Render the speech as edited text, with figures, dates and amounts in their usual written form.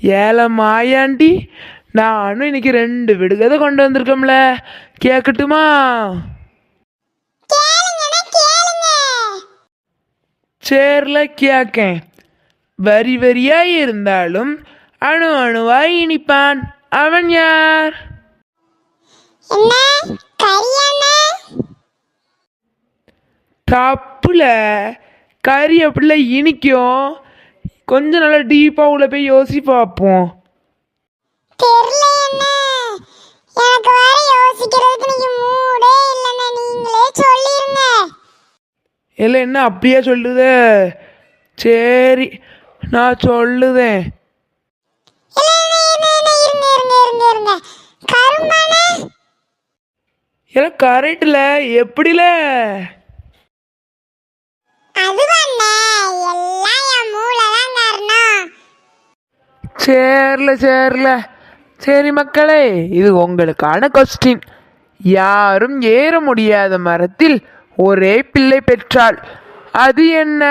ஏல மாயாண்டி, நானும் இன்னைக்கு 2 விடுகதை கொண்டு வந்திருக்கோம்ல, கேட்கட்டுமா? சேர்ல கேக்கேன். வரி வரியாய் இருந்தாலும் அணு அணுவாய் இனிப்பான், அவன் யார்? தப்புல, கறி அப்படில இனிக்கும். கொஞ்சம் நல்லா டீப்பா உள்ள போய் யோசி பார்ப்போம். இல்லை என்ன அப்படியே சொல்லுத? சரி, நான் சொல்லுதேன். இல்லை கரெக்டில் எப்படில? சேர்ல சரி மக்களே, இது உங்களுக்கான கொஸ்டின். யாரும் ஏற முடியாத மரத்தில் ஒரே பிள்ளை பெற்றாள், அது என்ன?